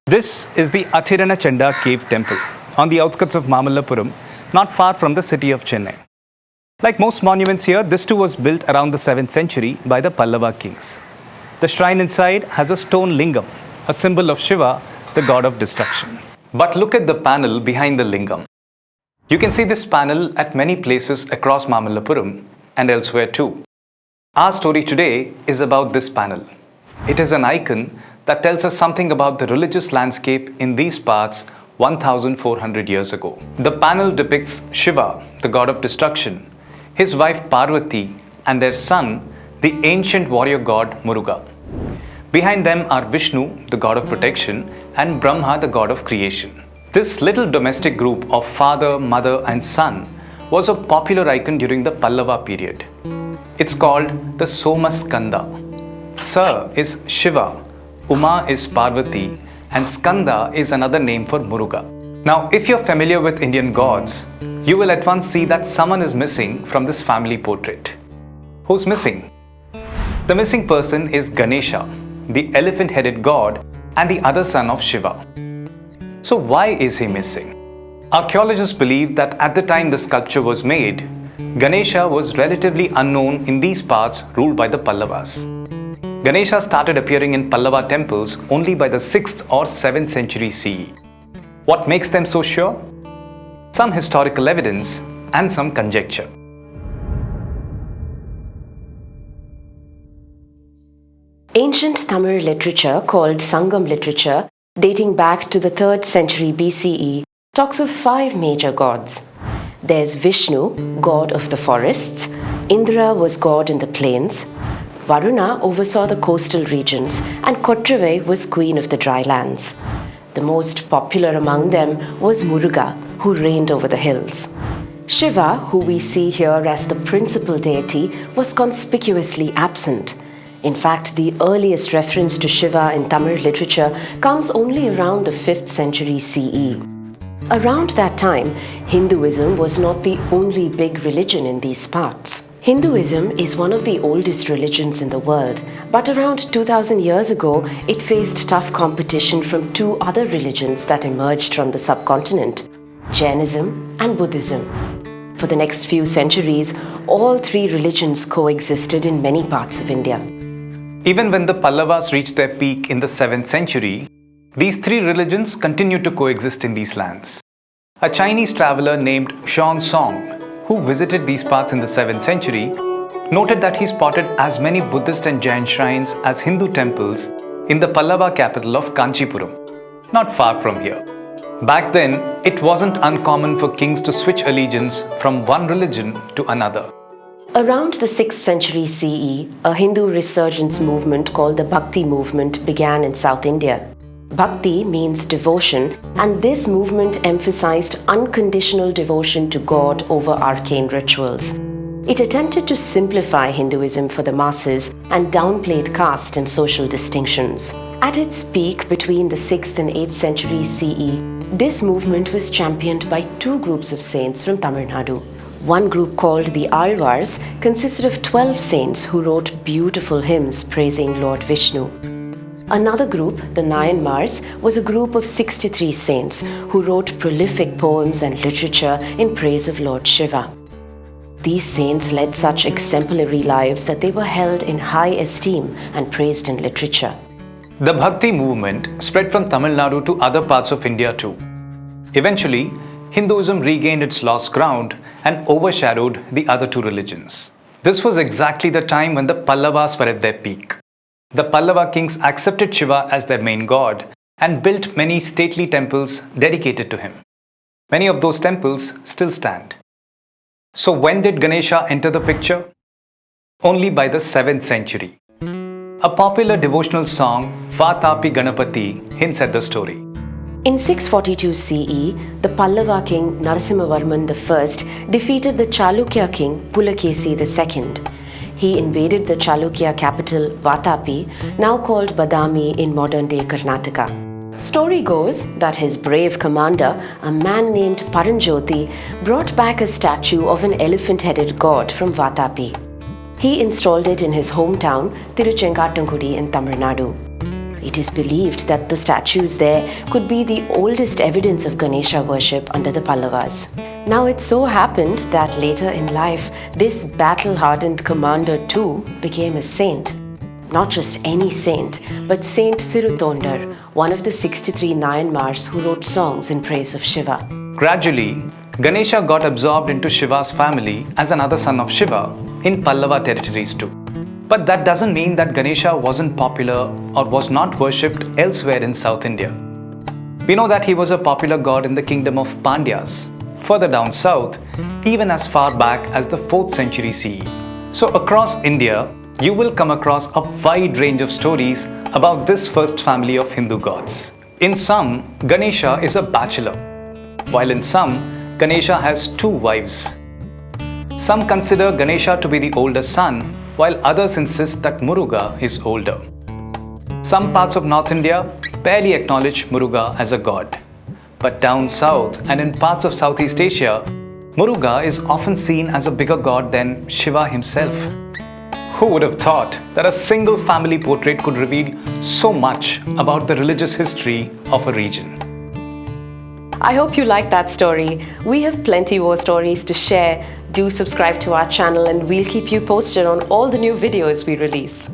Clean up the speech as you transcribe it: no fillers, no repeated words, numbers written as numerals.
This is the Atiranachanda Cave temple on the outskirts of Mamallapuram, not far from the city of Chennai. Like most monuments here, this too was built around the 7th century by the Pallava kings. The shrine inside has a stone lingam, a symbol of Shiva, the god of destruction. But look at the panel behind the lingam. You can see this panel at many places across Mamallapuram and elsewhere too. Our story today is about this panel. It is an icon that tells us something about the religious landscape in these parts 1400 years ago. The panel depicts Shiva, the god of destruction, his wife Parvati, and their son, the ancient warrior god Muruga. Behind them are Vishnu, the god of protection, and Brahma, the god of creation. This little domestic group of father, mother, and son was a popular icon during the Pallava period. It's called the Somaskanda. Sa is Shiva, Uma is Parvati, and Skanda is another name for Muruga. Now, if you're familiar with Indian gods, you will at once see that someone is missing from this family portrait. Who's missing? The missing person is Ganesha, the elephant-headed god and the other son of Shiva. So why is he missing? Archaeologists believe that at the time the sculpture was made, Ganesha was relatively unknown in these parts ruled by the Pallavas. Ganesha started appearing in Pallava temples only by the 6th or 7th century CE. What makes them so sure? Some historical evidence and some conjecture. Ancient Tamil literature called Sangam literature, dating back to the 3rd century BCE, talks of 5 major gods. There's Vishnu, god of the forests. Indra was god in the plains. Varuna oversaw the coastal regions, and Kotrave was queen of the dry lands. The most popular among them was Muruga, who reigned over the hills. Shiva, who we see here as the principal deity, was conspicuously absent. In fact, the earliest reference to Shiva in Tamil literature comes only around the 5th century CE. Around that time, Hinduism was not the only big religion in these parts. Hinduism is one of the oldest religions in the world, but around 2000 years ago, it faced tough competition from 2 other religions that emerged from the subcontinent, Jainism and Buddhism. For the next few centuries, all 3 religions coexisted in many parts of India. Even when the Pallavas reached their peak in the 7th century, these 3 religions continued to coexist in these lands. A Chinese traveler named Xuan Song, who visited these parts in the 7th century, noted that he spotted as many Buddhist and Jain shrines as Hindu temples in the Pallava capital of Kanchipuram, not far from here. Back then, it wasn't uncommon for kings to switch allegiance from one religion to another. Around the 6th century CE, a Hindu resurgence movement called the Bhakti movement began in South India. Bhakti means devotion, and this movement emphasized unconditional devotion to God over arcane rituals. It attempted to simplify Hinduism for the masses and downplayed caste and social distinctions. At its peak between the 6th and 8th century CE, this movement was championed by 2 groups of saints from TamilNadu. One group called the Alvars consisted of 12 saints who wrote beautiful hymns praising Lord Vishnu. Another group, the Nayanmars, was a group of 63 saints who wrote prolific poems and literature in praise of Lord Shiva. These saints led such exemplary lives that they were held in high esteem and praised in literature. The Bhakti movement spread from Tamil Nadu to other parts of India too. Eventually, Hinduism regained its lost ground and overshadowed the other 2 religions. This was exactly the time when the Pallavas were at their peak. The Pallava kings accepted Shiva as their main god and built many stately temples dedicated to him. Many of those temples still stand. So when did Ganesha enter the picture? Only by the 7th century. A popular devotional song, Vaatapi Ganapati, hints at the story. In 642 CE, the Pallava king Narasimhavarman I defeated the Chalukya king Pulakesi II. He invaded the Chalukya capital Vaatapi, now called Badami in modern-day Karnataka. Story goes that his brave commander, a man named Paranjoti, brought back a statue of an elephant-headed god from Vaatapi. He installed it in his hometown, Tiruchengattankudi in Tamil Nadu. It is believed that the statues there could be the oldest evidence of Ganesha worship under the Pallavas. Now it so happened that later in life, this battle-hardened commander too became a saint. Not just any saint, but Saint Sirutondar, one of the 63 Nayanmars who wrote songs in praise of Shiva. Gradually, Ganesha got absorbed into Shiva's family as another son of Shiva in Pallava territories too. But that doesn't mean that Ganesha wasn't popular or was not worshipped elsewhere in South India. We know that he was a popular god in the kingdom of Pandyas, further down south, even as far back as the 4th century CE. So across India, you will come across a wide range of stories about this first family of Hindu gods. In some, Ganesha is a bachelor, while in some, Ganesha has 2 wives. Some consider Ganesha to be the older son, while others insist that Muruga is older. Some parts of North India barely acknowledge Muruga as a god. But down south and in parts of Southeast Asia, Muruga is often seen as a bigger god than Shiva himself. Who would have thought that a single family portrait could reveal so much about the religious history of a region? I hope you liked that story. We have plenty more stories to share. Do subscribe to our channel and we'll keep you posted on all the new videos we release.